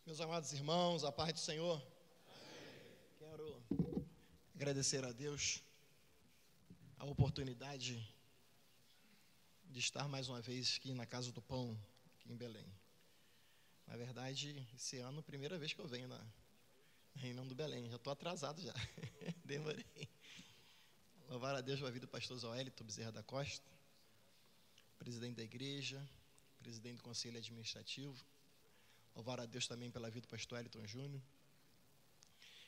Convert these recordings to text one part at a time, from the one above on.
Meus amados irmãos, a paz do Senhor. Quero agradecer a Deus a oportunidade de estar mais uma vez aqui na Casa do Pão, aqui em Belém. Na verdade, esse ano, primeira vez que eu venho na Reunião do Belém. Já estou atrasado já, demorei. Louvar a Deus pela vida do pastor Zoélito Bezerra da Costa, presidente da igreja, presidente do Conselho Administrativo. Louvar a Deus também pela vida do pastor Elton Júnior,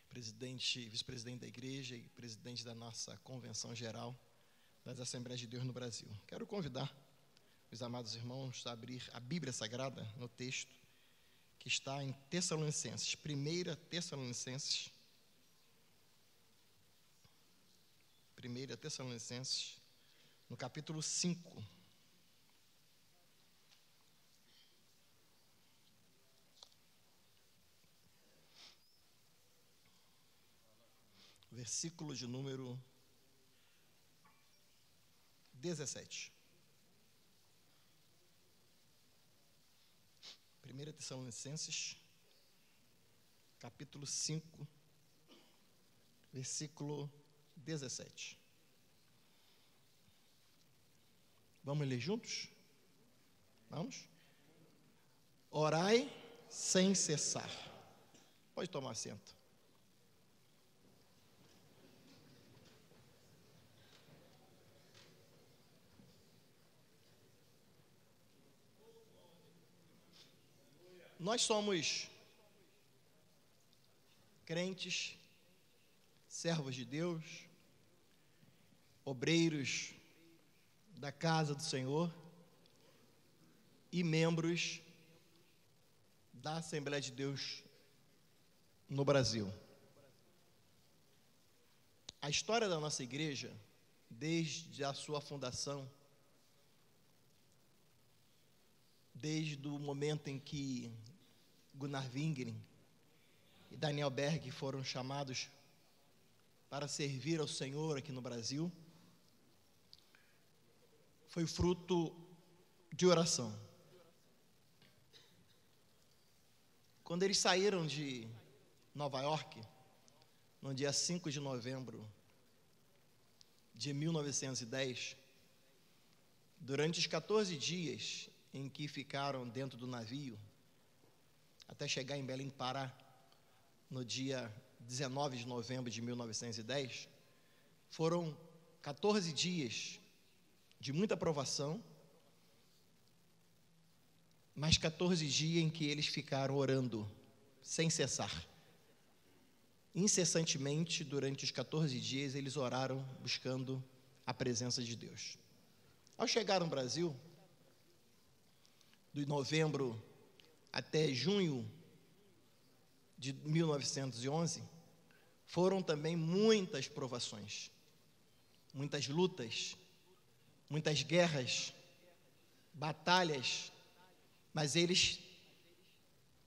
vice-presidente da igreja e presidente da nossa Convenção Geral das Assembleias de Deus no Brasil. Quero convidar os amados irmãos a abrir a Bíblia Sagrada no texto que está em Tessalonicenses, 1 Tessalonicenses, no capítulo 5. Versículo de número 17. 1 Tessalonicenses, capítulo 5, versículo 17. Vamos ler juntos? Vamos? Orai sem cessar. Pode tomar assento. Nós somos crentes, servos de Deus, obreiros da casa do Senhor e membros da Assembleia de Deus no Brasil. A história da nossa igreja, desde a sua fundação, desde o momento em que Gunnar Wingren e Daniel Berg foram chamados para servir ao Senhor aqui no Brasil, foi fruto de oração. Quando eles saíram de Nova York, no dia 5 de novembro de 1910, durante os 14 dias em que ficaram dentro do navio, até chegar em Belém, Pará, no dia 19 de novembro de 1910, foram 14 dias de muita provação, mas 14 dias em que eles ficaram orando, sem cessar. Incessantemente, durante os 14 dias, eles oraram, buscando a presença de Deus. Ao chegar no Brasil, de novembro até junho de 1911, foram também muitas provações, muitas lutas, muitas guerras, batalhas, mas eles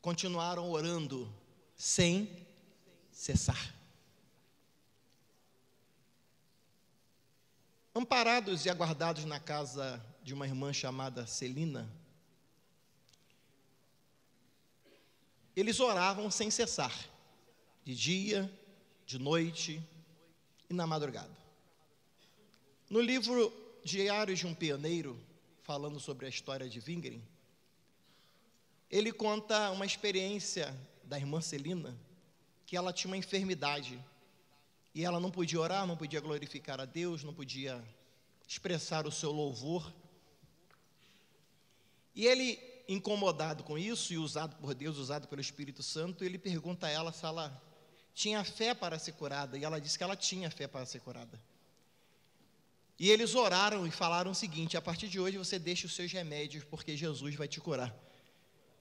continuaram orando sem cessar. Amparados e aguardados na casa de uma irmã chamada Celina, eles oravam sem cessar, de dia, de noite e na madrugada. No livro Diários de um Pioneiro, falando sobre a história de Wingren, ele conta uma experiência da irmã Celina, que ela tinha uma enfermidade, e ela não podia orar, não podia glorificar a Deus, não podia expressar o seu louvor. E ele, incomodado com isso, e usado por Deus, usado pelo Espírito Santo, ele pergunta a ela se ela tinha fé para ser curada, e ela disse que ela tinha fé para ser curada. E eles oraram e falaram o seguinte: a partir de hoje você deixa os seus remédios, porque Jesus vai te curar.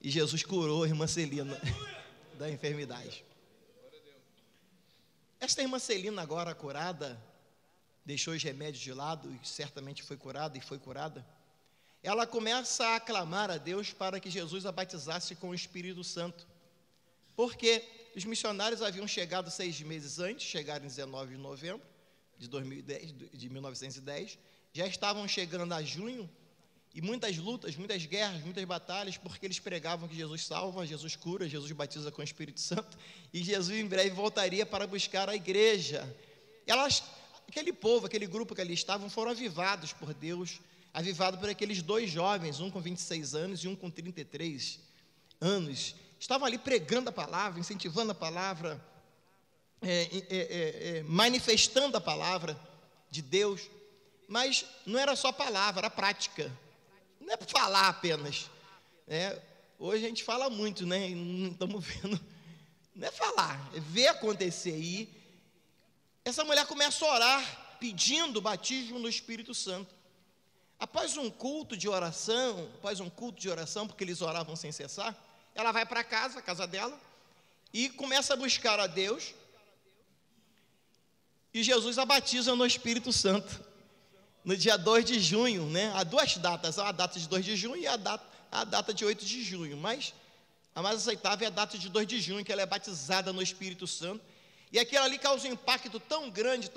E Jesus curou a irmã Celina da enfermidade. Esta irmã Celina, agora curada, deixou os remédios de lado e certamente foi curada e foi curada. Ela começa a aclamar a Deus para que Jesus a batizasse com o Espírito Santo, porque os missionários haviam chegado 6 meses antes, chegaram em 19 de novembro de 1910, já estavam chegando a junho, e muitas lutas, muitas guerras, muitas batalhas, porque eles pregavam que Jesus salva, Jesus cura, Jesus batiza com o Espírito Santo, e Jesus em breve voltaria para buscar a igreja. Aquele povo, aquele grupo que ali estavam, foram avivados por Deus, avivados por aqueles dois jovens, um com 26 anos e um com 33 anos, estavam ali pregando a palavra, incentivando a palavra, manifestando a palavra de Deus, mas não era só palavra, era prática. Não é falar apenas, hoje a gente fala muito, né? Não estamos vendo, não é falar, é ver acontecer. E essa mulher começa a orar, pedindo o batismo no Espírito Santo. Após um culto de oração, porque eles oravam sem cessar, ela vai para a casa dela, e começa a buscar a Deus, e Jesus a batiza no Espírito Santo, no dia 2 de junho, né? Há duas datas, a data de 2 de junho e a data de 8 de junho, mas a mais aceitável é a data de 2 de junho, que ela é batizada no Espírito Santo, e aquilo ali causa um impacto tão grande,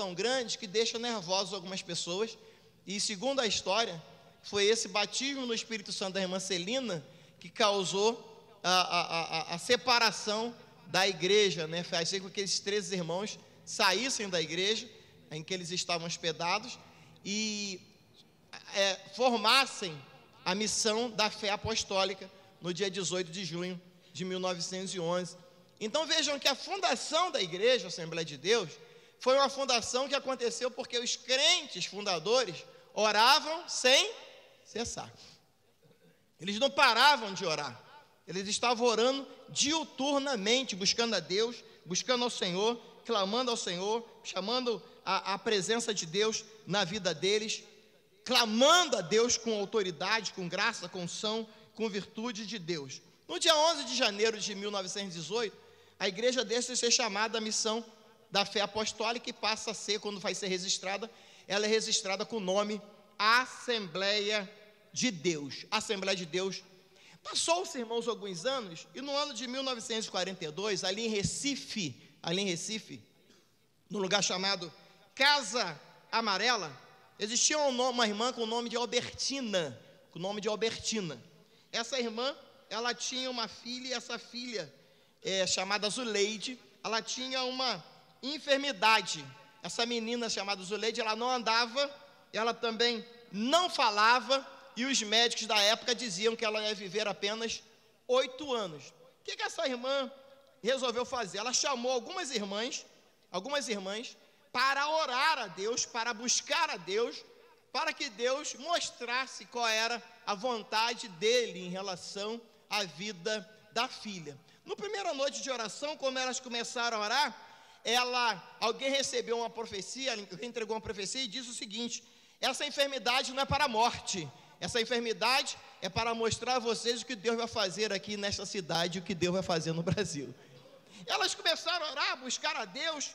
que deixa nervosos algumas pessoas, e segundo a história, foi esse batismo no Espírito Santo da irmã Celina que causou a separação da igreja, né? Faz com que esses 13 irmãos saíssem da igreja em que eles estavam hospedados e formassem a missão da fé apostólica no dia 18 de junho de 1911. Então vejam que a fundação da igreja, a Assembleia de Deus, foi uma fundação que aconteceu porque os crentes fundadores oravam sem cessar. Eles não paravam de orar, eles estavam orando diuturnamente, buscando a Deus, buscando ao Senhor, clamando ao Senhor, chamando a presença de Deus na vida deles, clamando a Deus com autoridade, com graça, com unção, com virtude de Deus. No dia 11 de janeiro de 1918, a igreja deixa de ser chamada a missão da fé apostólica e passa a ser, quando vai ser registrada, ela é registrada com o nome Assembleia de Deus. Assembleia de Deus. Passou-se, irmãos, alguns anos, e no ano de 1942, ali em Recife, no lugar chamado Casa Amarela, existia uma irmã com o nome de Albertina, Essa irmã, ela tinha uma filha, e essa filha, chamada Zuleide, ela tinha uma enfermidade. Essa menina chamada Zuleide, ela não andava, ela também não falava, e os médicos da época diziam que ela ia viver apenas 8 anos. O que essa irmã resolveu fazer? Ela chamou algumas irmãs para orar a Deus, para buscar a Deus, para que Deus mostrasse qual era a vontade dele em relação à vida da filha. Na primeira noite de oração, quando elas começaram a orar, alguém recebeu uma profecia, alguém entregou uma profecia e disse o seguinte: essa enfermidade não é para a morte, essa enfermidade é para mostrar a vocês o que Deus vai fazer aqui nesta cidade, o que Deus vai fazer no Brasil. Elas começaram a orar, a buscar a Deus,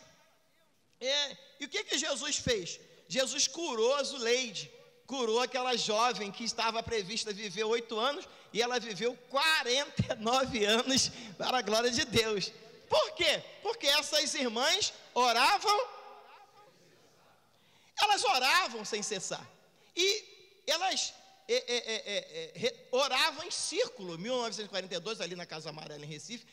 e o que Jesus fez? Jesus curou a Zuleide, curou aquela jovem que estava prevista viver 8 anos, e ela viveu 49 anos, para a glória de Deus. Por quê? Porque essas irmãs elas oravam sem cessar, e elas oravam em círculo. Em 1942, ali na Casa Amarela, em Recife,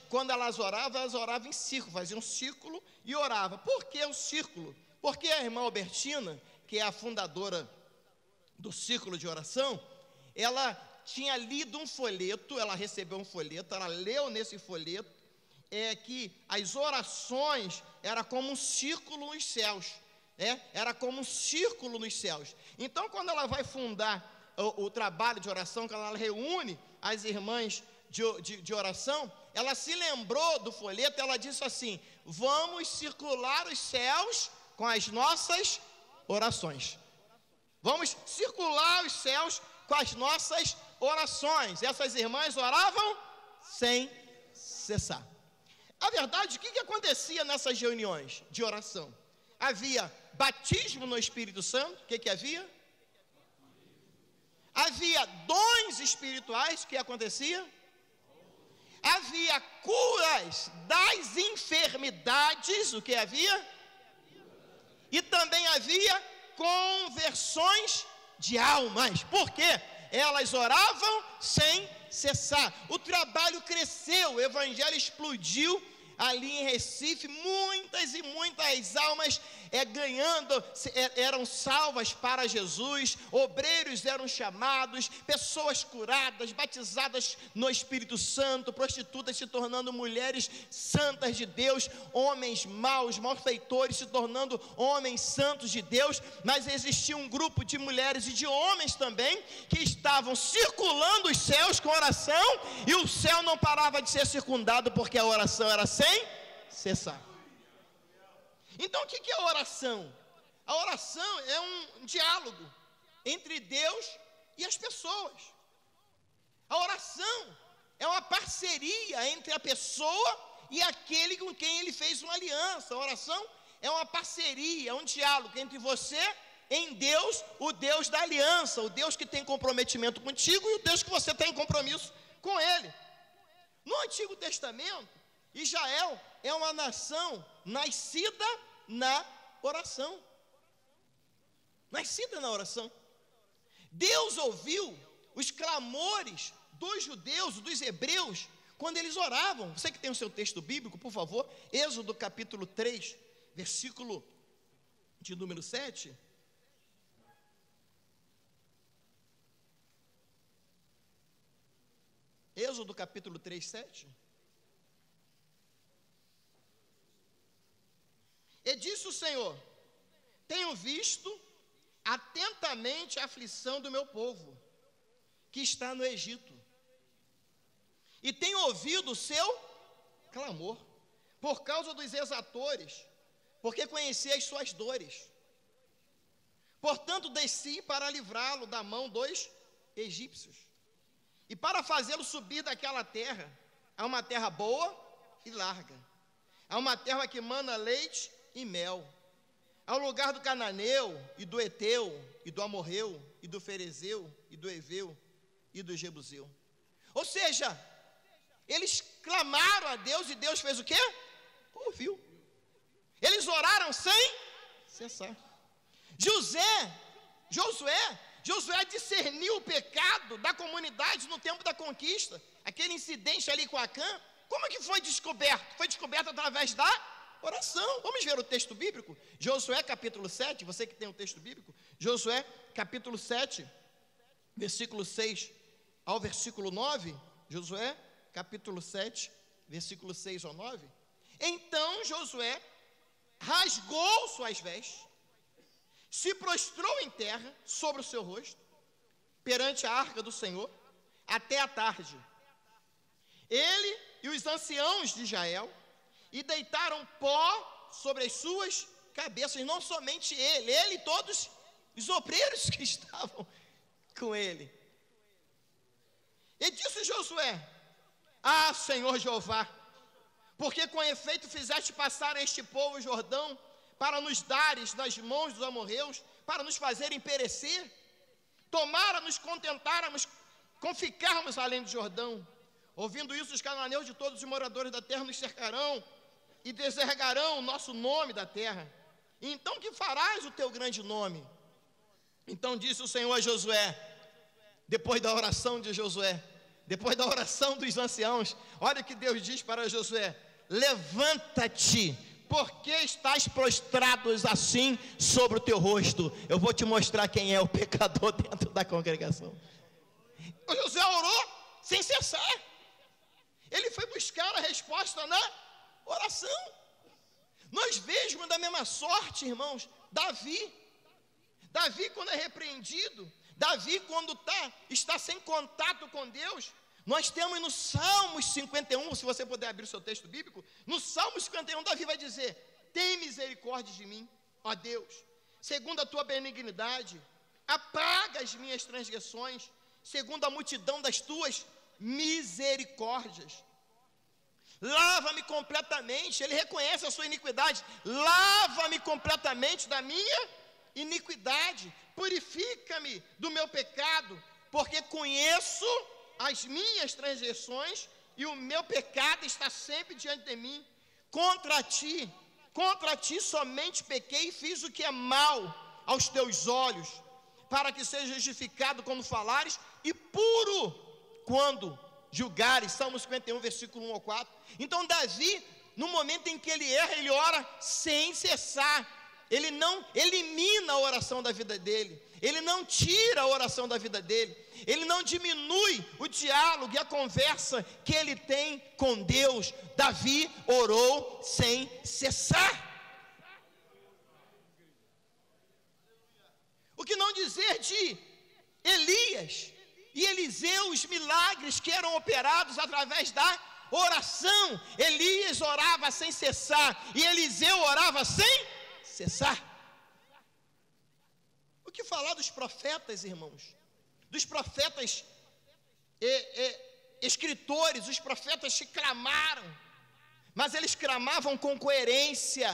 quando elas oravam em círculo, faziam um círculo e oravam. Por que o círculo? Porque a irmã Albertina, que é a fundadora do círculo de oração, ela tinha lido um folheto, ela recebeu um folheto, ela leu nesse folheto, que as orações era como um círculo nos céus, era como um círculo nos céus. Então, quando ela vai fundar o trabalho de oração, quando ela reúne as irmãs de oração, ela se lembrou do folheto, ela disse assim: vamos circular os céus com as nossas orações. Vamos circular os céus com as nossas orações. Essas irmãs oravam sem cessar. A verdade, o que acontecia nessas reuniões de oração? Havia batismo no Espírito Santo. O que havia? Havia dons espirituais. O que acontecia? Havia curas das enfermidades. O que havia? E também havia conversões de almas. Por quê? Elas oravam sem cessar. O trabalho cresceu, o evangelho explodiu ali em Recife, muitas e muitas almas eram salvas para Jesus, obreiros eram chamados, pessoas curadas, batizadas no Espírito Santo, prostitutas se tornando mulheres santas de Deus, homens maus, malfeitores se tornando homens santos de Deus. Mas existia um grupo de mulheres e de homens também que estavam circulando os céus com oração, e o céu não parava de ser circundado, porque a oração era sem cessar. Então o que é a oração? A oração é um diálogo entre Deus e as pessoas. A oração é uma parceria entre a pessoa e aquele com quem ele fez uma aliança. A oração é uma parceria, é um diálogo entre você em Deus, o Deus da aliança, o Deus que tem comprometimento contigo e o Deus que você tem compromisso com ele. No Antigo Testamento, Israel é uma nação nascida na oração. Nascida na oração. Deus ouviu os clamores dos judeus, dos hebreus, quando eles oravam. Você que tem o seu texto bíblico, por favor, Êxodo capítulo 3, versículo de número 7. Êxodo capítulo 3, 7. E disse o Senhor: tenho visto atentamente a aflição do meu povo, que está no Egito, e tenho ouvido o seu clamor, por causa dos exatores, porque conheci as suas dores. Portanto, desci para livrá-lo da mão dos egípcios, e para fazê-lo subir daquela terra, a uma terra boa e larga, a uma terra que mana leite e mel, ao lugar do cananeu, e do eteu, e do amorreu, e do ferezeu, e do eveu, e do jebuseu. Ou seja, eles clamaram a Deus, e Deus fez o quê? Ouviu. Eles oraram sem cessar. Josué discerniu o pecado da comunidade no tempo da conquista. Aquele incidente ali com Acã, como é que foi descoberto? Foi descoberto através da oração. Vamos ver o texto bíblico? Josué capítulo 7, você que tem o texto bíblico, Josué capítulo 7, versículo 6 ao versículo 9, Josué capítulo 7, versículo 6 ao 9. Então Josué rasgou suas vestes, se prostrou em terra sobre o seu rosto, perante a arca do Senhor, até a tarde. Ele e os anciãos de Israel, e deitaram pó sobre as suas cabeças. Não somente ele e todos os obreiros que estavam com ele. E disse Josué: ah, Senhor Jeová, porque com efeito fizeste passar este povo o Jordão, para nos dares nas mãos dos amorreus, para nos fazerem perecer? Tomara nos contentáramos com ficarmos além do Jordão. Ouvindo isso, os cananeus de todos os moradores da terra nos cercarão e desarraigarão o nosso nome da terra. E então que farás o teu grande nome? Então disse o Senhor a Josué, depois da oração de Josué, depois da oração dos anciãos, olha o que Deus diz para Josué: levanta-te, porque estás prostrado assim sobre o teu rosto. Eu vou te mostrar quem é o pecador dentro da congregação. O Josué orou sem cessar. Ele foi buscar a resposta na oração. Nós vemos da mesma sorte, irmãos, Davi, quando é repreendido, Davi, quando está sem contato com Deus, nós temos no Salmos 51, se você puder abrir o seu texto bíblico, no Salmo 51, Davi vai dizer: tem misericórdia de mim, ó Deus, segundo a tua benignidade, apaga as minhas transgressões, segundo a multidão das tuas misericórdias. Lava-me completamente, ele reconhece a sua iniquidade, lava-me completamente da minha iniquidade, purifica-me do meu pecado, porque conheço as minhas transgressões e o meu pecado está sempre diante de mim. Contra ti somente pequei e fiz o que é mal aos teus olhos. para que seja justificado quando falares, e puro quando julgares. Salmo 51, versículo 1 ao 4. Então Davi, no momento em que ele erra, ele ora sem cessar. Ele não elimina a oração da vida dele, ele não tira a oração da vida dele, ele não diminui o diálogo e a conversa que ele tem com Deus. Davi orou sem cessar. O que não dizer de Elias e Eliseu, os milagres que eram operados através da oração. Elias orava sem cessar e Eliseu orava sem cessar. O que falar dos profetas, irmãos? Dos profetas escritores, os profetas que clamaram, mas eles clamavam com coerência.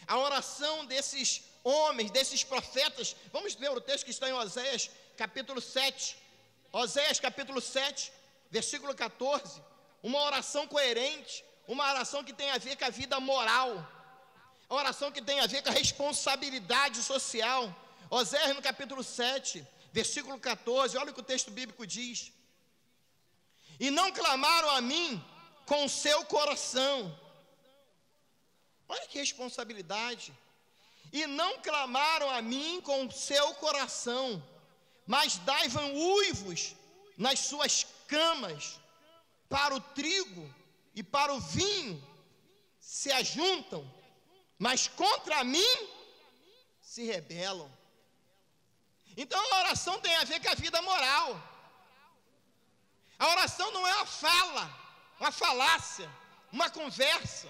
A oração desses homens, desses profetas, vamos ver o texto que está em Oséias, capítulo 7, Oséias, capítulo 7, versículo 14, uma oração coerente, uma oração que tem a ver com a vida moral, uma oração que tem a ver com a responsabilidade social. Oséias, no capítulo 7, versículo 14, olha o que o texto bíblico diz: e não clamaram a mim com o seu coração. Olha que responsabilidade. E não clamaram a mim com o seu coração, mas davam uivos nas suas camas, para o trigo e para o vinho se ajuntam, mas contra mim se rebelam. Então a oração tem a ver com a vida moral. A oração não é uma fala, uma falácia, uma conversa.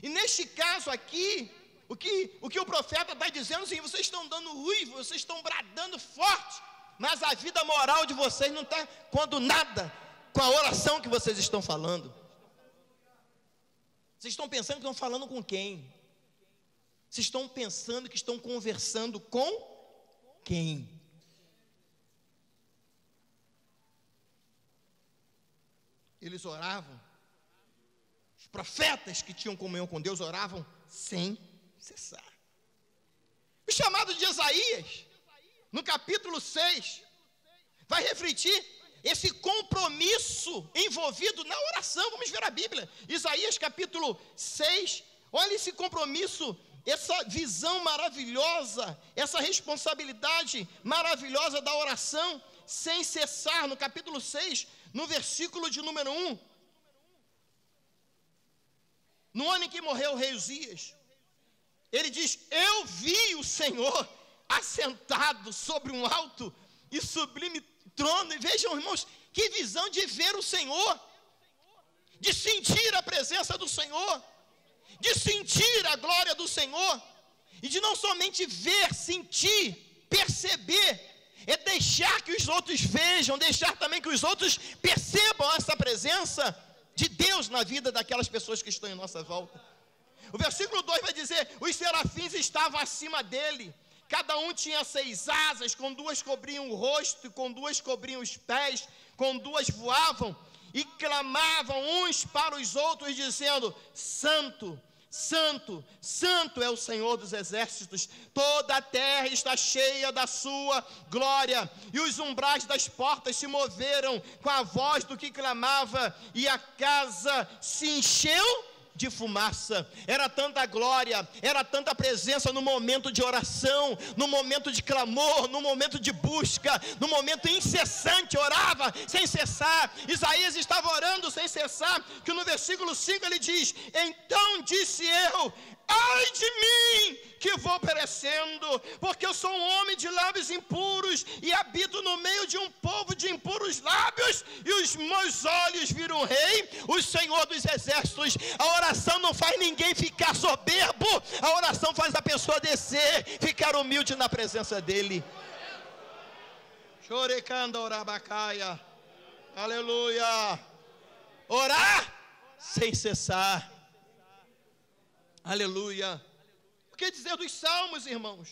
E neste caso aqui, o que o profeta está dizendo assim: vocês estão dando uivo, vocês estão bradando forte, mas a vida moral de vocês não está quando nada com a oração que vocês estão falando. Vocês estão pensando que estão falando com quem? Vocês estão pensando que estão conversando com quem? Eles oravam. Os profetas que tinham comunhão com Deus oravam sem cessar. O chamado de Isaías, no capítulo 6, vai refletir esse compromisso envolvido na oração. Vamos ver a Bíblia. Isaías capítulo 6, olha esse compromisso, essa visão maravilhosa, essa responsabilidade maravilhosa da oração sem cessar. No capítulo 6, no versículo de número 1, no ano em que morreu o rei Uzias, ele diz: eu vi o Senhor assentado sobre um alto e sublime trono. E vejam, irmãos, que visão de ver o Senhor, de sentir a presença do Senhor, de sentir a glória do Senhor, e de não somente ver, sentir, perceber, é deixar que os outros vejam, deixar também que os outros percebam essa presença de Deus na vida daquelas pessoas que estão em nossa volta. O versículo 2 vai dizer: os serafins estavam acima dele, cada um tinha 6 asas, com 2 cobriam o rosto, com 2 cobriam os pés, com 2 voavam, e clamavam uns para os outros, dizendo: Santo, Santo, Santo é o Senhor dos exércitos, toda a terra está cheia da sua glória. E os umbrais das portas se moveram com a voz do que clamava, e a casa se encheu de fumaça. Era tanta glória, era tanta presença no momento de oração, no momento de clamor, no momento de busca, no momento incessante. Orava sem cessar. Isaías estava orando sem cessar, que no versículo 5 ele diz: então disse eu, ai de mim, que vou perecendo, porque eu sou um homem de lábios impuros, e habito no meio de um povo de impuros lábios, e os meus olhos viram o rei, o Senhor dos exércitos. A oração não faz ninguém ficar soberbo, a oração faz a pessoa descer, ficar humilde na presença dele. Chorecanda orabacaia, aleluia. Orar sem cessar, aleluia. O que dizer dos salmos, irmãos?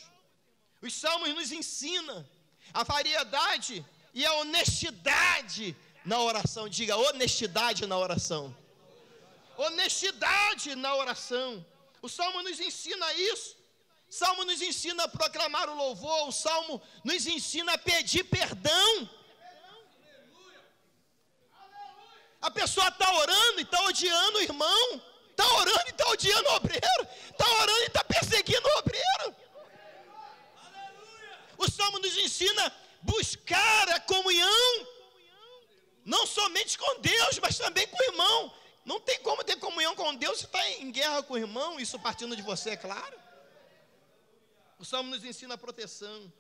Os salmos nos ensinam a variedade e a honestidade na oração. Diga: honestidade na oração. Honestidade na oração. O salmo nos ensina isso. Salmo nos ensina a proclamar o louvor, o Salmo nos ensina a pedir perdão. A pessoa está orando e está odiando o irmão, está orando e está odiando o obreiro, está orando e está perseguindo o obreiro. O Salmo nos ensina a buscar a comunhão, não somente com Deus, mas também com o irmão. Não tem como ter comunhão com Deus se está em guerra com o irmão, isso partindo de você, é claro. O Salmo nos ensina a proteção.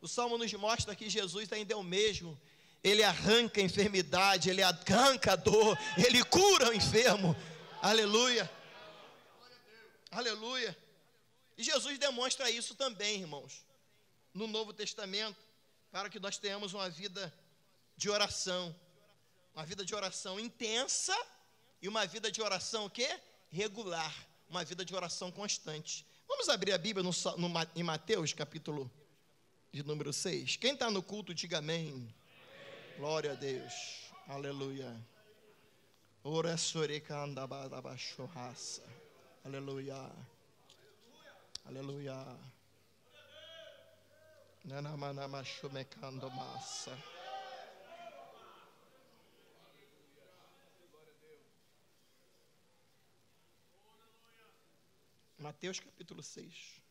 O Salmo nos mostra que Jesus ainda é o mesmo. Ele arranca a enfermidade, ele arranca a dor, ele cura o enfermo. Aleluia. Aleluia. E Jesus demonstra isso também, irmãos, no Novo Testamento, para que nós tenhamos uma vida de oração. Uma vida de oração intensa e uma vida de oração o quê? Regular. Uma vida de oração constante. Vamos abrir a Bíblia em Mateus, capítulo de número 6. Quem está no culto, diga amém. Glória a Deus. Aleluia. Ora soreca andabashorraça. Aleluia. Aleluia. Nanamanamachomecando massa. Mateus capítulo 6.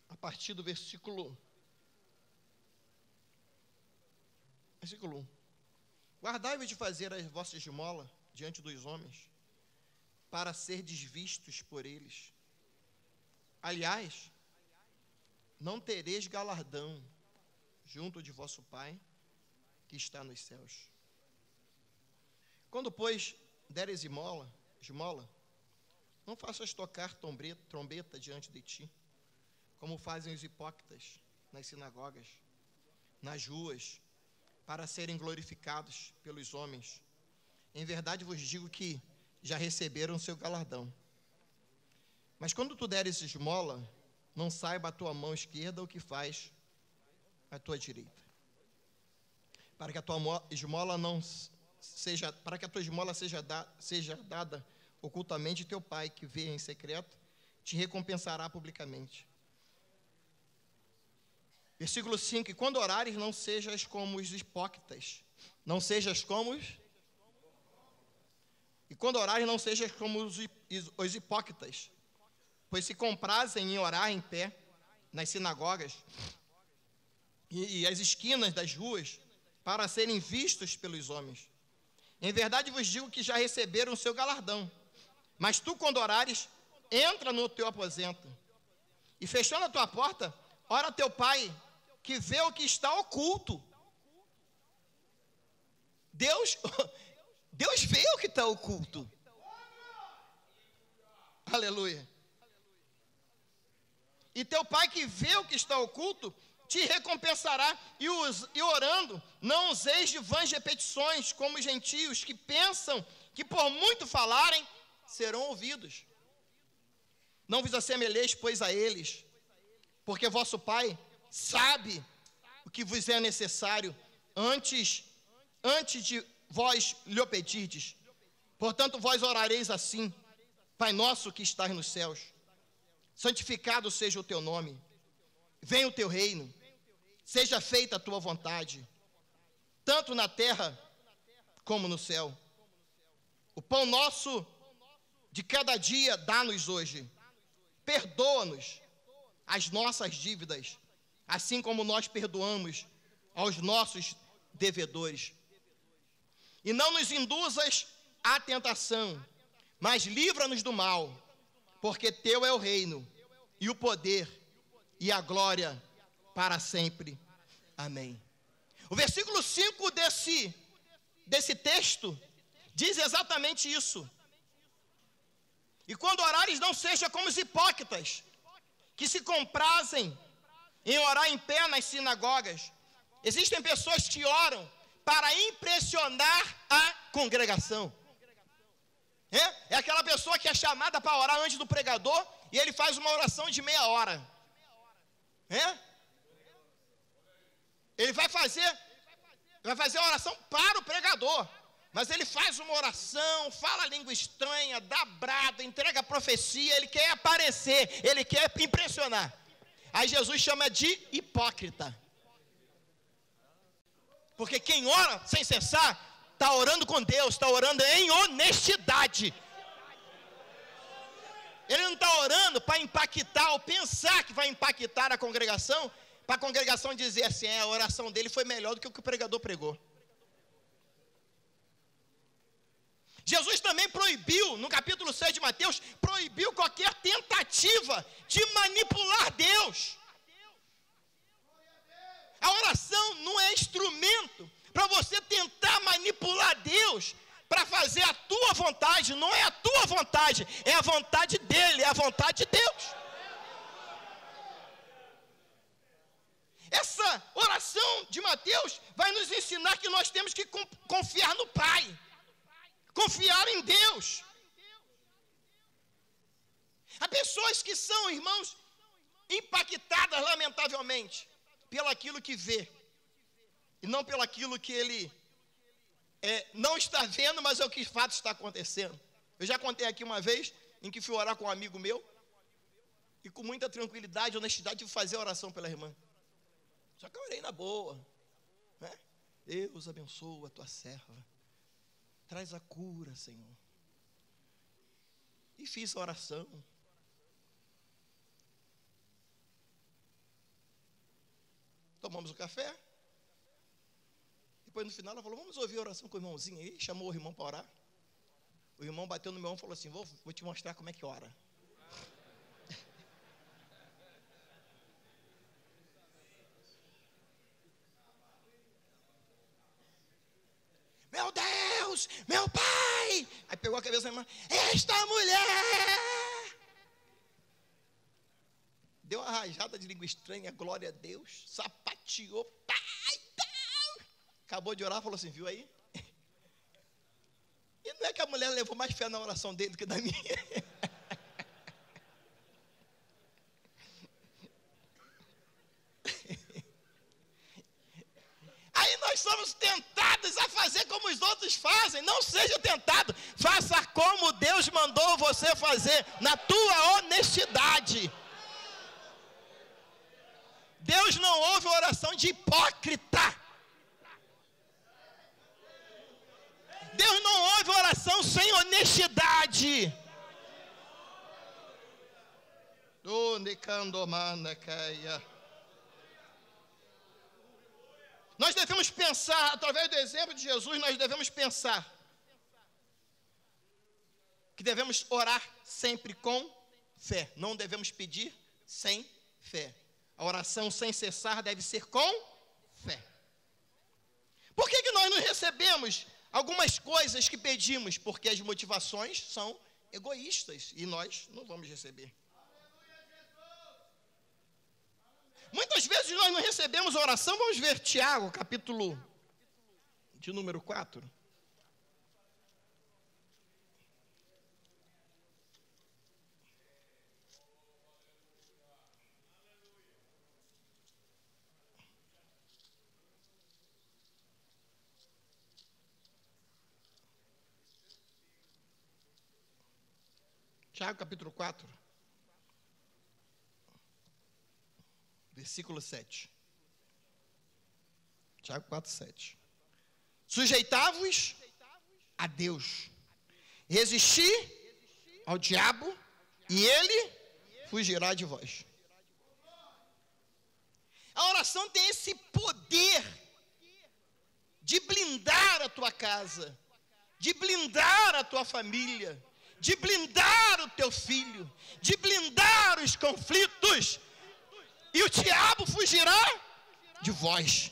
A partir do versículo 1. Guardai-vos de fazer as vossas esmolas diante dos homens, para serdes vistos por eles. Aliás, não tereis galardão junto de vosso Pai, que está nos céus. Quando, pois, deres esmola, não faças tocar trombeta diante de ti, como fazem os hipócritas nas sinagogas, nas ruas, para serem glorificados pelos homens. Em verdade vos digo que já receberam o seu galardão. Mas quando tu deres esmola, não saiba a tua mão esquerda o que faz a tua direita, para que a tua esmola seja dada ocultamente, teu Pai, que vê em secreto, te recompensará publicamente. Versículo 5, e quando orares, não sejas como os hipócritas, os hipócritas, pois se comprazem em orar em pé, nas sinagogas, e as esquinas das ruas, para serem vistos pelos homens. Em verdade vos digo que já receberam o seu galardão. Mas tu, quando orares, entra no teu aposento, e fechando a tua porta, ora a teu Pai, que vê o que está oculto. Deus vê o que está oculto. Aleluia. E teu Pai, que vê o que está oculto, te recompensará. E orando, não useis de vãs repetições, como os gentios, que pensam que por muito falarem, serão ouvidos. Não vos assemelheis, pois, a eles, porque vosso Pai sabe o que vos é necessário, antes de vós lhe pedirdes. Portanto, vós orareis assim: Pai nosso que estás nos céus, santificado seja o teu nome, venha o teu reino, seja feita a tua vontade, tanto na terra como no céu. O pão nosso de cada dia dá-nos hoje. Perdoa-nos as nossas dívidas, assim como nós perdoamos aos nossos devedores. E não nos induzas à tentação, mas livra-nos do mal, porque teu é o reino, e o poder, e a glória, para sempre. Amém. O versículo 5 desse texto diz exatamente isso. E quando orares, não seja como os hipócritas, que se comprazem em orar em pé nas sinagogas. Existem pessoas que oram para impressionar a congregação. É aquela pessoa que é chamada para orar antes do pregador, e ele faz uma oração de meia hora. Ele vai fazer a oração para o pregador. Mas ele faz uma oração, fala língua estranha, dá brado, entrega a profecia, ele quer aparecer, ele quer impressionar. Aí Jesus chama de hipócrita. Porque quem ora sem cessar, está orando com Deus, está orando em honestidade. Ele não está orando para impactar ou pensar que vai impactar a congregação, para a congregação dizer assim, a oração dele foi melhor do que o que o pregador pregou. Jesus também proibiu, no capítulo 6 de Mateus, proibiu qualquer tentativa de manipular Deus. A oração não é instrumento para você tentar manipular Deus, para fazer a tua vontade. Não é a tua vontade, é a vontade dele, é a vontade de Deus. Essa oração de Mateus vai nos ensinar que nós temos que confiar no Pai. Confiar em Deus. Há pessoas que são, irmãos, impactadas, lamentavelmente, pelaquilo que vê, e não pelaquilo que ele não está vendo, mas é o que de fato está acontecendo. Eu já contei aqui uma vez, em que fui orar com um amigo meu, e com muita tranquilidade e honestidade, fui fazer a oração pela irmã. Só que eu orei na boa, né? Deus abençoa a tua serva. Traz a cura, Senhor. E fiz a oração. Tomamos o café. Depois no final ela falou, vamos ouvir a oração com o irmãozinho aí. Chamou o irmão para orar. O irmão bateu no meu ombro e falou assim, vou te mostrar como é que ora. Meu Deus, meu Pai. Aí pegou a cabeça da irmã, esta mulher. Deu uma rajada de língua estranha, glória a Deus. Sapateou, acabou de orar, falou assim, viu aí? E não é que a mulher levou mais fé na oração dele do que da minha. Aí nós somos tentados a fazer como os outros fazem. Não seja tentado, faça como Deus mandou você fazer, na tua honestidade. Deus não ouve oração de hipócrita. Deus não ouve oração sem honestidade. Nós devemos pensar, através do exemplo de Jesus, nós devemos pensar que devemos orar sempre com fé. Não devemos pedir sem fé. A oração sem cessar deve ser com fé. Por que nós não recebemos algumas coisas que pedimos? Porque as motivações são egoístas e nós não vamos receber. Muitas vezes nós não recebemos oração. Vamos ver Tiago, capítulo de número 4. Tiago, capítulo 4. Versículo 7. Tiago 4, 7. Sujeitai-vos a Deus. Resisti ao diabo e ele fugirá de vós. A oração tem esse poder de blindar a tua casa, de blindar a tua família, de blindar o teu filho, de blindar os conflitos. E o diabo fugirá de vós.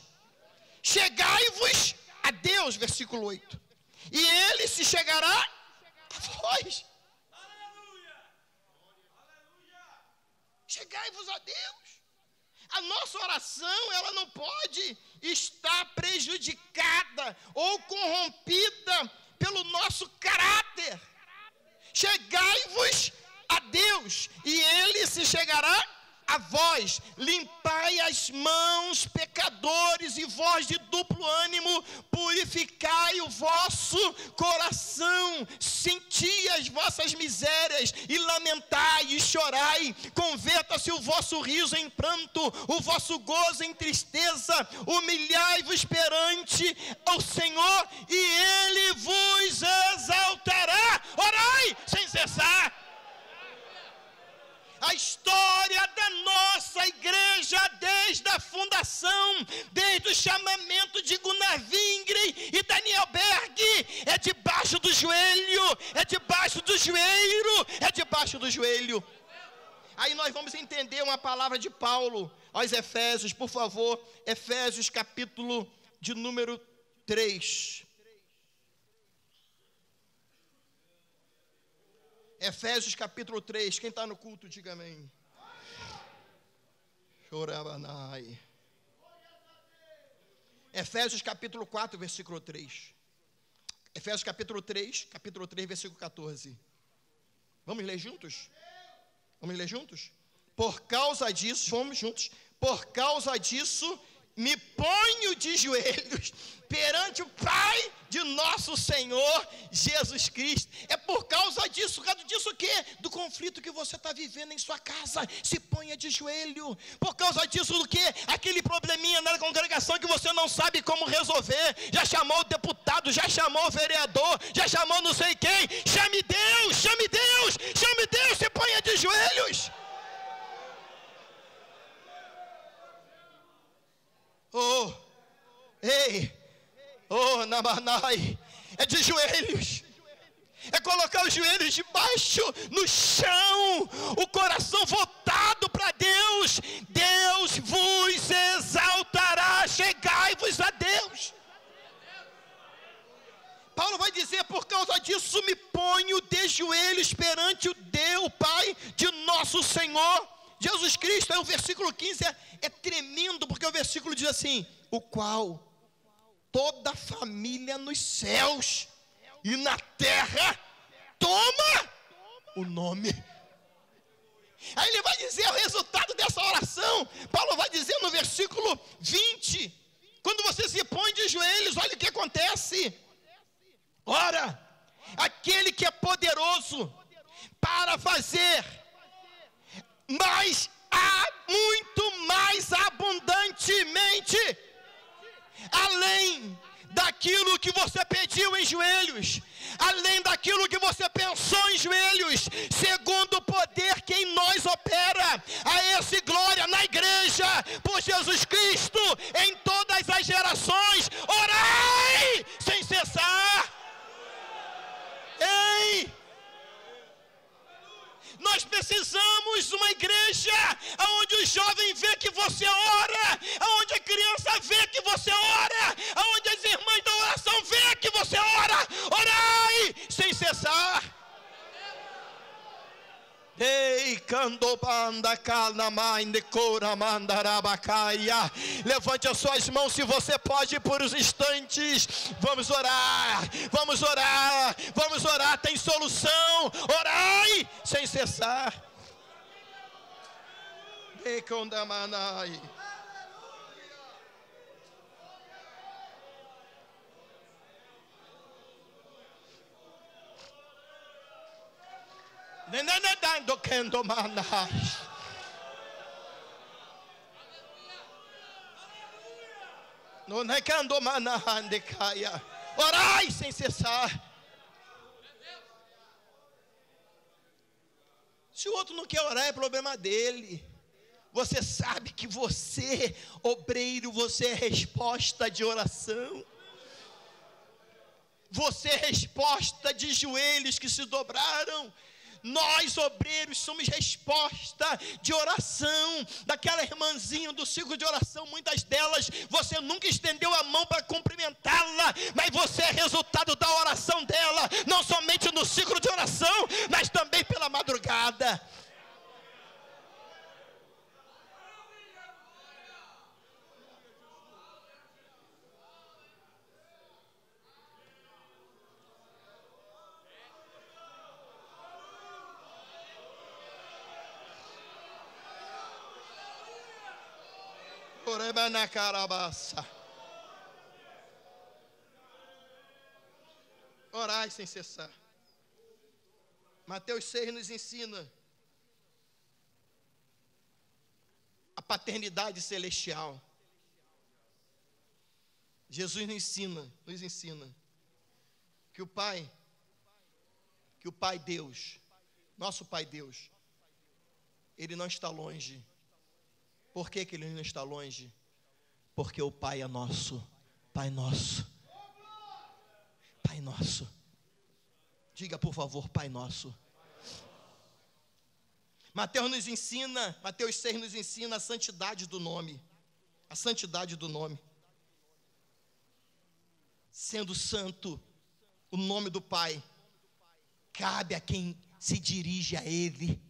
Chegai-vos a Deus, versículo 8. E ele se chegará a vós. Chegai-vos a Deus. A nossa oração, ela não pode estar prejudicada ou corrompida pelo nosso caráter. Chegai-vos a Deus, e ele se chegará a vós, limpai as mãos, pecadores, e vós de duplo ânimo, purificai o vosso coração, senti as vossas misérias, e lamentai e chorai, converta-se o vosso riso em pranto, o vosso gozo em tristeza, humilhai-vos perante o Senhor, e Ele vos exaltará. Orai sem cessar. A história da nossa igreja, desde a fundação, desde o chamamento de Gunnar Wingren e Daniel Berg, é debaixo do joelho, é debaixo do joelho, é debaixo do joelho. Aí nós vamos entender uma palavra de Paulo aos Efésios, por favor, Efésios capítulo de número 3. Efésios capítulo 3, quem está no culto, diga amém. Chorabanai. Efésios capítulo 4, versículo 3. Efésios capítulo 3, versículo 14. Vamos ler juntos? Vamos ler juntos? Por causa disso, vamos juntos. Por causa disso, me ponho de joelhos perante o Pai de nosso Senhor Jesus Cristo. É por causa disso o quê? Do conflito que você está vivendo em sua casa. Se ponha de joelho. Por causa disso do quê? Aquele probleminha na congregação que você não sabe como resolver. Já chamou o deputado, já chamou o vereador, já chamou não sei quem. Chame Deus, chame Deus, chame Deus, se ponha de joelhos. Oh, ei, oh, Namanai, é de joelhos, é colocar os joelhos debaixo no chão, o coração voltado para Deus. Deus vos exaltará, chegai-vos a Deus. Paulo vai dizer, por causa disso me ponho de joelhos perante o Deus, Pai de nosso Senhor Jesus Cristo. Aí o versículo 15 é tremendo, porque o versículo diz assim: o qual toda família nos céus e na terra toma o nome. Aí ele vai dizer o resultado dessa oração. Paulo vai dizer no versículo 20, quando você se põe de joelhos, olha o que acontece. Ora, aquele que é poderoso para fazer muito mais abundantemente, além daquilo que você pediu em joelhos, além daquilo que você pensou em joelhos, segundo o poder que em nós opera, a esse glória na igreja, por Jesus Cristo, em todas as gerações. Orai sem cessar. Ei! Nós precisamos de uma igreja onde o jovem vê que você ora, onde a criança vê que você ora, onde as irmãs da oração vê que você ora. Orai sem cessar. Ei, candobanda calamainde coramandarabakaia. Levante as suas mãos se você pode por uns instantes. Vamos orar, vamos orar, vamos orar. Tem solução. Orai sem cessar. Ei, condamanai. Orai sem cessar. Se o outro não quer orar, é problema dele. Você sabe que você, obreiro, você é resposta de oração. Você é resposta de joelhos que se dobraram. Nós, obreiros, somos resposta de oração. Daquela irmãzinha do ciclo de oração, muitas delas você nunca estendeu a mão para cumprimentá-la, mas você é resultado da oração dela, não somente no ciclo de oração, mas também pela madrugada. Orai sem cessar. Mateus 6 nos ensina a paternidade celestial. Jesus nos ensina que o Pai Deus, nosso Pai Deus, Ele não está longe. Por que Ele não está longe? Porque o Pai é nosso, Pai nosso, Pai nosso. Diga por favor, Pai nosso. Mateus 6 nos ensina a santidade do nome. A santidade do nome. Sendo santo, o nome do Pai cabe a quem se dirige a Ele.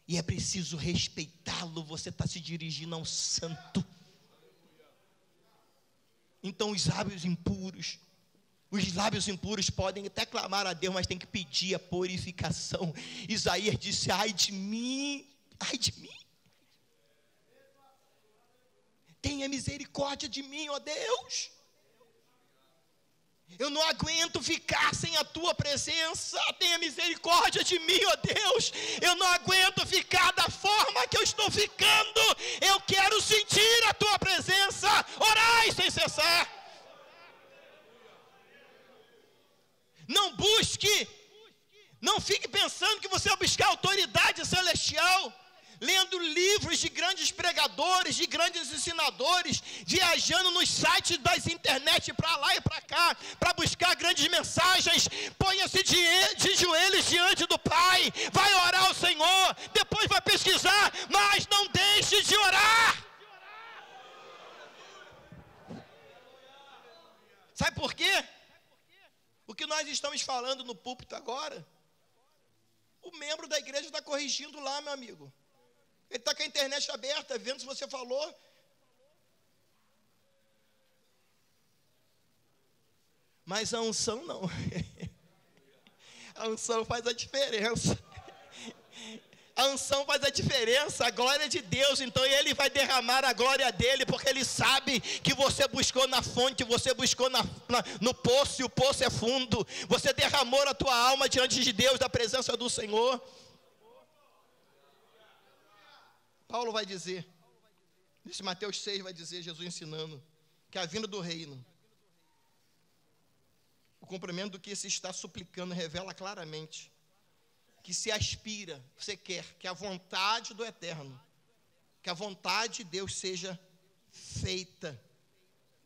E é preciso respeitá-lo. Você está se dirigindo a um santo. Então os lábios impuros podem até clamar a Deus, mas tem que pedir a purificação. Isaías disse: ai de mim, tenha misericórdia de mim, ó Deus. Eu não aguento ficar sem a tua presença. Tenha misericórdia de mim, ó Deus. Eu não aguento ficar da forma que eu estou ficando. Eu quero sentir a tua presença. Orai sem cessar. Não busque, não fique pensando que você vai buscar autoridade celestial, lendo livros de grandes pregadores, de grandes ensinadores, viajando nos sites das internet para lá e para cá, para buscar grandes mensagens. Ponha-se de joelhos diante do Pai, vai orar ao Senhor, depois vai pesquisar, mas não deixe de orar. Sabe por quê? O que nós estamos falando no púlpito agora, o membro da igreja está corrigindo lá, meu amigo. Ele está com a internet aberta, vendo se você falou. Mas a unção não. A unção faz a diferença. A unção faz a diferença, a glória de Deus. Então Ele vai derramar a glória dEle, porque Ele sabe que você buscou na fonte, você buscou no poço, e o poço é fundo. Você derramou a tua alma diante de Deus, da presença do Senhor. Paulo vai dizer, nesse Mateus 6 vai dizer, Jesus ensinando, que a vinda do reino, o cumprimento do que se está suplicando, revela claramente que se aspira, você quer que a vontade do Eterno, que a vontade de Deus seja feita,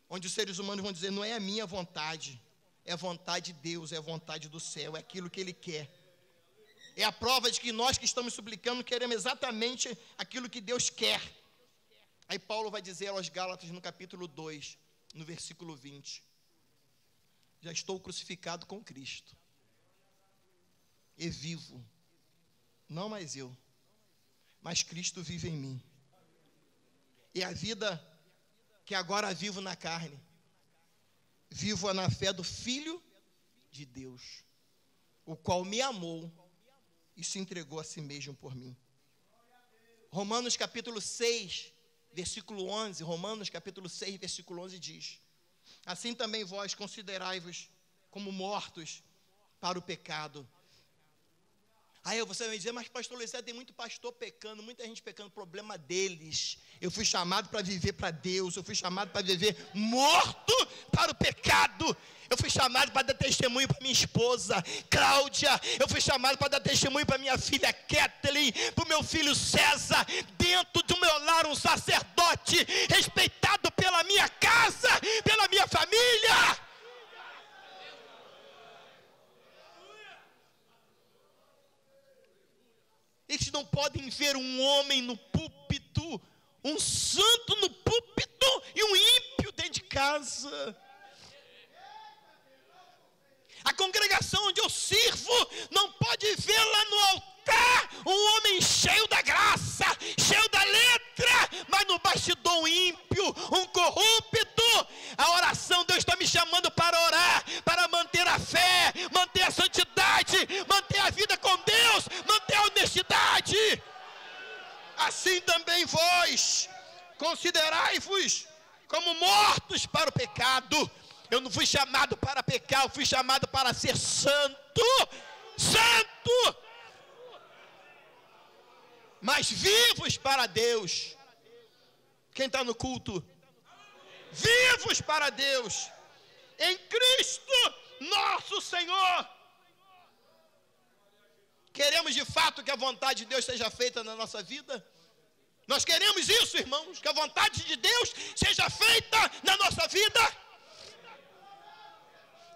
onde os seres humanos vão dizer: não é a minha vontade, é a vontade de Deus, é a vontade do céu, é aquilo que Ele quer. É a prova de que nós que estamos suplicando queremos exatamente aquilo que Deus quer. Aí Paulo vai dizer aos Gálatas no capítulo 2, no versículo 20: já estou crucificado com Cristo, e vivo, não mais eu, mas Cristo vive em mim. E a vida que agora vivo na carne, vivo na fé do Filho de Deus, o qual me amou e se entregou a si mesmo por mim. Romanos capítulo 6, versículo 11, Romanos capítulo 6, versículo 11 diz: assim também vós considerai-vos como mortos para o pecado. Aí você vai dizer: mas pastor Luiz, tem muito pastor pecando, muita gente pecando. Problema deles. Eu fui chamado para viver para Deus. Eu fui chamado para viver morto para o pecado. Eu fui chamado para dar testemunho para minha esposa Cláudia. Eu fui chamado para dar testemunho para minha filha Kathleen, para o meu filho César. Dentro do meu lar, um sacerdote respeitado pela minha casa, pela minha família. Eles não podem ver um homem no púlpito, um santo no púlpito e um ímpio dentro de casa. A congregação onde eu sirvo não pode ver lá no altar um homem cheio da graça, cheio da letra, mas no bastidor um ímpio, um corrupto. A oração, Deus está me chamando para orar, para manter a fé, manter a santidade, manter a vida com Deus, manter a honestidade. Assim também vós Considerai-vos como mortos para o pecado. Eu não fui chamado para pecar, eu fui chamado para ser santo. Santo! Mas vivos para Deus. Quem está no culto? Vivos para Deus. Em Cristo nosso Senhor. Queremos de fato que a vontade de Deus seja feita na nossa vida? Nós queremos isso, irmãos, que a vontade de Deus seja feita na nossa vida.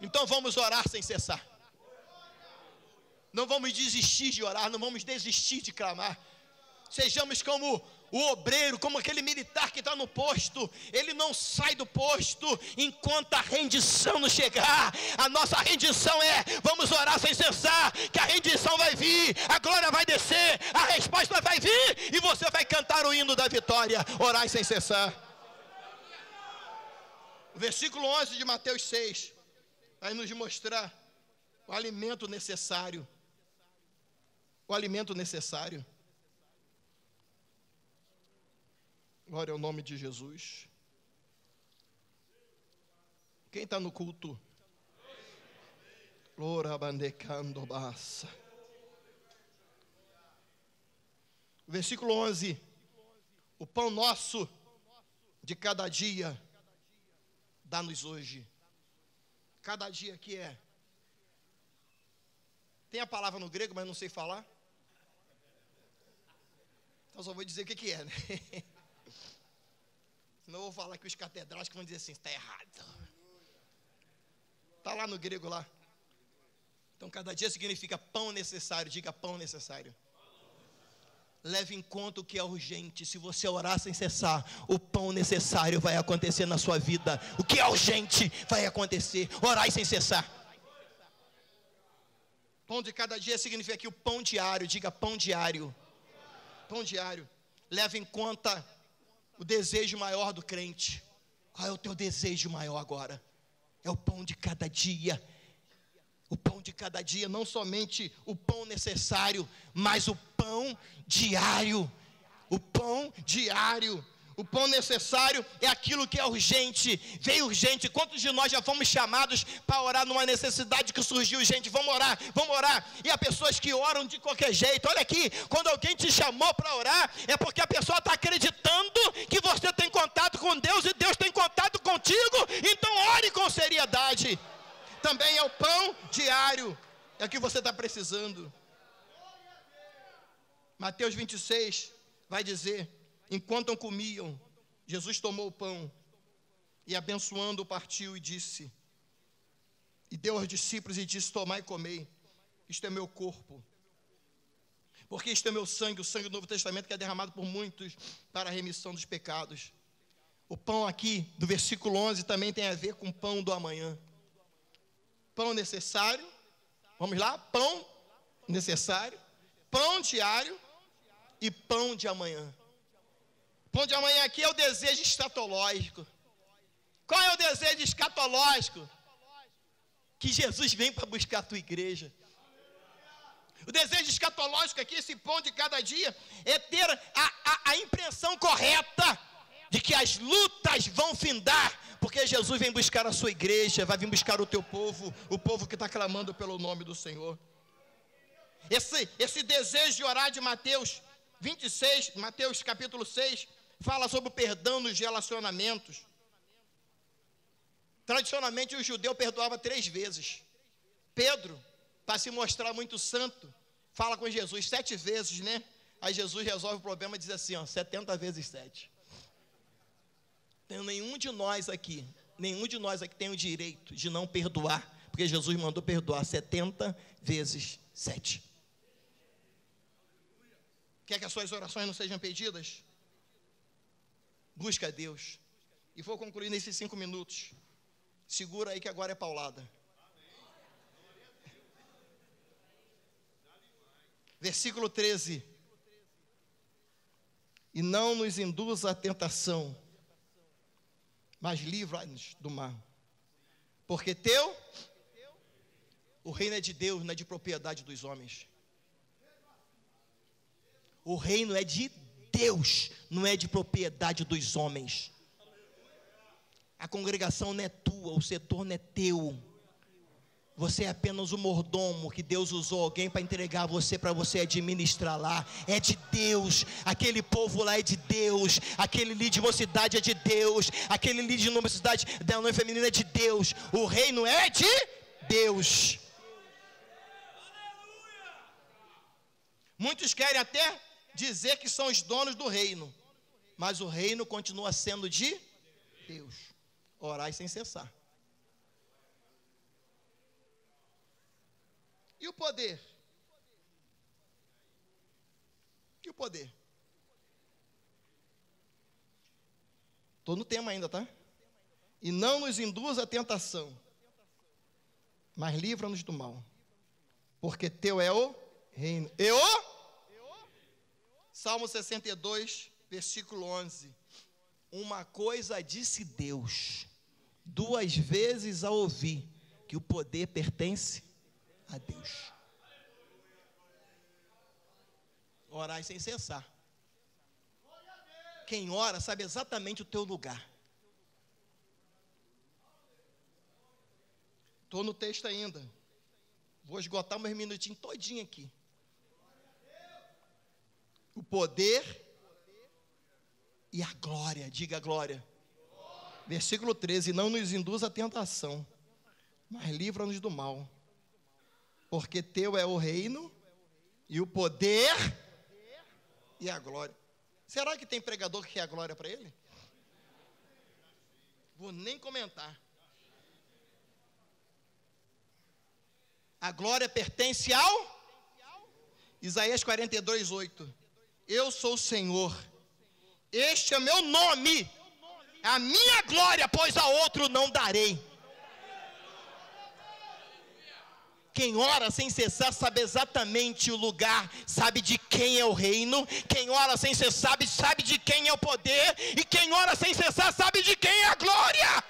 Então vamos orar sem cessar. Não vamos desistir de orar, não vamos desistir de clamar. Sejamos como o obreiro, como aquele militar que está no posto. Ele não sai do posto enquanto a rendição não chegar. A nossa rendição vamos orar sem cessar, que a rendição vai vir, a glória vai descer, a resposta vai vir, e você vai cantar o hino da vitória. Orar sem cessar. O versículo 11 de Mateus 6 vai nos mostrar o alimento necessário. O alimento necessário. Glória ao nome de Jesus. Quem está no culto? Versículo 11. O pão nosso de cada dia, dá-nos hoje. Cada dia aqui tem a palavra no grego, mas não sei falar. Então só vou dizer o que é, né? Senão eu vou falar que os catedráticos vão dizer assim, está errado. Está lá no grego lá. Então cada dia significa pão necessário. Diga pão necessário. Leve em conta o que é urgente. Se você orar sem cessar, o pão necessário vai acontecer na sua vida. O que é urgente vai acontecer. Orai sem cessar. Pão de cada dia significa aqui o pão diário. Diga pão diário. Pão diário. Leve em conta o desejo maior do crente. Qual é o teu desejo maior agora? É o pão de cada dia. O pão de cada dia, não somente o pão necessário, mas o pão diário. O pão diário. O pão necessário é aquilo que é urgente. Veio urgente. Quantos de nós já fomos chamados para orar numa necessidade que surgiu? Gente, vamos orar, vamos orar. E há pessoas que oram de qualquer jeito. Olha aqui, quando alguém te chamou para orar, é porque a pessoa está acreditando que você tem contato com Deus e Deus tem contato contigo. Então ore com seriedade. Também é o pão diário. É o que você está precisando. Mateus 26 vai dizer: enquanto comiam, Jesus tomou o pão e abençoando partiu e disse, e deu aos discípulos e disse, tomai e comei, isto é meu corpo, porque isto é meu sangue, o sangue do Novo Testamento que é derramado por muitos para a remissão dos pecados. O pão aqui do versículo 11 também tem a ver com o pão do amanhã. Pão necessário, vamos lá, pão necessário, pão diário e pão de amanhã. Pão de amanhã aqui é o desejo escatológico. Qual é o desejo escatológico? Que Jesus vem para buscar a tua igreja. O desejo escatológico aqui, esse pão de cada dia, é ter a impressão correta de que as lutas vão findar, porque Jesus vem buscar a sua igreja, vai vir buscar o teu povo, o povo que está clamando pelo nome do Senhor. Esse desejo de orar de Mateus 26, Mateus capítulo 6, fala sobre o perdão nos relacionamentos. Tradicionalmente o judeu perdoava 3 vezes. Pedro, para se mostrar muito santo, fala com Jesus 7 vezes, né? Aí Jesus resolve o problema e diz assim, 70 vezes 7. Então nenhum de nós aqui tem o direito de não perdoar, porque Jesus mandou perdoar 70 vezes 7. Quer que as suas orações não sejam pedidas? Busca a Deus. E vou concluir nesses 5 minutos. Segura aí que agora é paulada. Versículo 13. E não nos induza à tentação, mas livra-nos do mal. Porque o reino é de Deus, não é de propriedade dos homens. O reino é de Deus, não é de propriedade dos homens. A congregação não é tua, o setor não é teu. Você é apenas o mordomo que Deus usou alguém para entregar a você, para você administrar lá. É de Deus, aquele povo lá é de Deus, aquele líder de mocidade é de Deus, aquele líder de mocidade da noiva feminina é de Deus. O reino é de Deus. Muitos querem até dizer que são os donos do reino, mas o reino continua sendo de Deus. Orai sem cessar. E o poder? E o poder? Estou no tema ainda, tá? E não nos induz à tentação, mas livra-nos do mal, porque teu é o reino. Salmo 62, versículo 11. Uma coisa disse Deus, 2 vezes a ouvir, que o poder pertence a Deus. Orai sem cessar. Quem ora sabe exatamente o teu lugar. Estou no texto ainda. Vou esgotar meus minutinhos todinho aqui. O poder e a glória. Diga glória. Versículo 13. Não nos induz à tentação, mas livra-nos do mal. Porque teu é o reino, e o poder, e a glória. Será que tem pregador que quer a glória para ele? Vou nem comentar. A glória pertence ao Isaías 42, 8. Eu sou o Senhor, este é meu nome, a minha glória, pois a outro não darei. Quem ora sem cessar sabe exatamente o lugar, sabe de quem é o reino. Quem ora sem cessar sabe de quem é o poder. E quem ora sem cessar sabe de quem é a glória.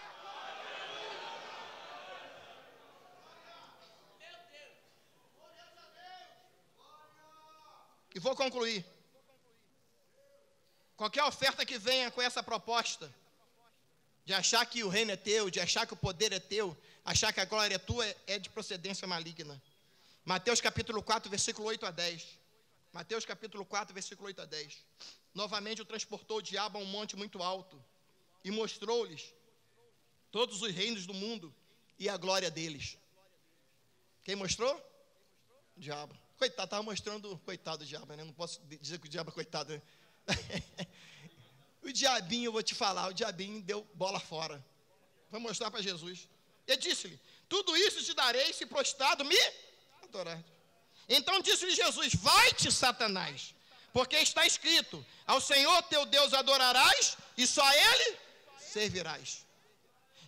E vou concluir. Qualquer oferta que venha com essa proposta, de achar que o reino é teu, de achar que o poder é teu, achar que a glória é tua, é de procedência maligna. Mateus capítulo 4, versículo 8 a 10. Mateus capítulo 4, versículo 8 a 10. Novamente o transportou o diabo a um monte muito alto e mostrou-lhes todos os reinos do mundo e a glória deles. Quem mostrou? O diabo. Coitado, estava mostrando, coitado do diabo, né? Não posso dizer que o diabo é coitado, né? O diabinho, eu vou te falar, o diabinho deu bola fora. Foi mostrar para Jesus. E disse-lhe: tudo isso te darei se prostrado me adorar. Então disse-lhe Jesus: vai-te, Satanás, porque está escrito: ao Senhor teu Deus adorarás e só a Ele servirás.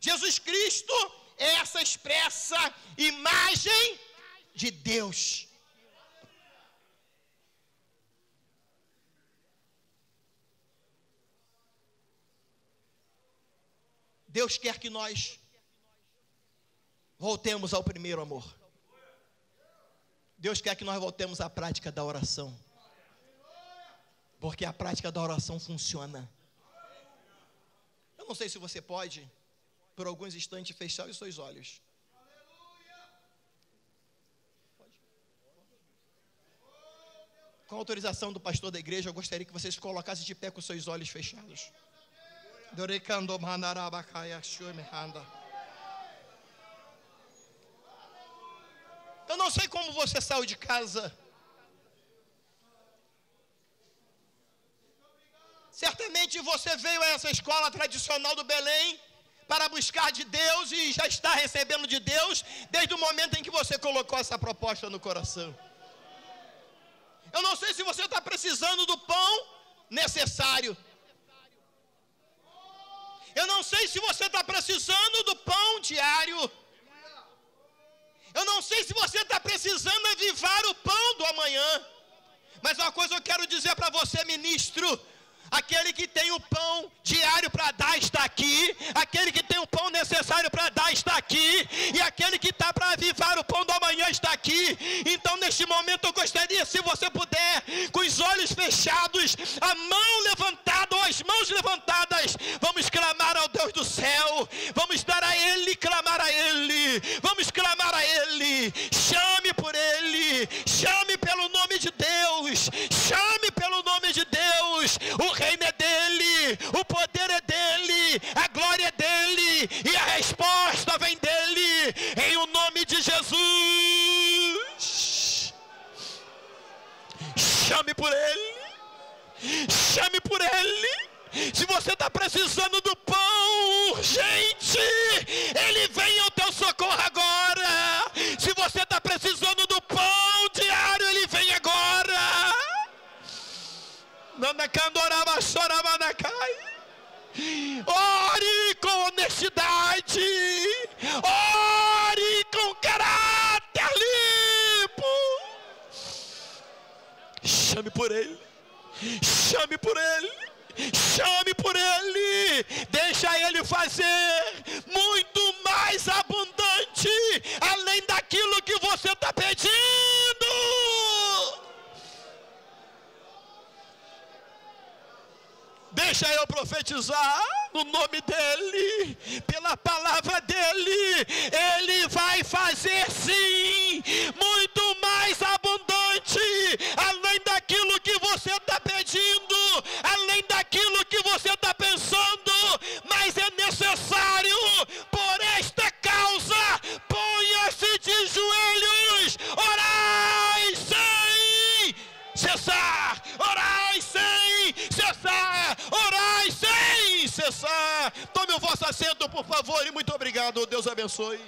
Jesus Cristo é essa expressa imagem de Deus. Deus quer que nós voltemos ao primeiro amor. Deus quer que nós voltemos à prática da oração. Porque a prática da oração funciona. Eu não sei se você pode, por alguns instantes, fechar os seus olhos. Com a autorização do pastor da igreja, eu gostaria que vocês colocassem de pé com os seus olhos fechados. Eu não sei como você saiu de casa. Certamente você veio a essa escola tradicional do Belém para buscar de Deus e já está recebendo de Deus desde o momento em que você colocou essa proposta no coração. Eu não sei se você está precisando do pão necessário. Eu não sei se você está precisando do pão diário. Eu não sei se você está precisando avivar o pão do amanhã. Mas uma coisa eu quero dizer para você, ministro: aquele que tem o pão diário para dar está aqui. Aquele que tem o pão necessário para dar está aqui. E aquele que está para avivar o pão do amanhã está aqui. Então neste momento eu gostaria, se você puder, com os olhos fechados, fechados, a mão levantada ou as mãos levantadas. Vamos clamar ao Deus do céu, vamos dar a Ele, clamar a Ele, vamos clamar a Ele. Chame por Ele, chame pelo nome de Deus, chame pelo nome de Deus. O reino é dele, o poder é dele, a glória é dele e a resposta vem dele, em o nome de Jesus. Chame por Ele, chame por Ele. Se você está precisando do pão urgente, Ele vem ao teu socorro agora. Se você está precisando do pão diário, Ele vem agora. Ore com honestidade, ore com caráter limpo. Chame por Ele, chame por Ele, chame por Ele. Deixa Ele fazer muito mais abundante, além daquilo que você está pedindo. Deixa eu profetizar no nome dEle, pela palavra dEle. Ele vai fazer sim, muito mais abundante, além daquilo que você está pedindo, além daquilo que você está pensando. Mas é necessário, por esta causa, ponha-se de joelhos, orai sem cessar, orai sem cessar, orai sem cessar. Tome o vosso assento, por favor, e muito obrigado. Deus abençoe.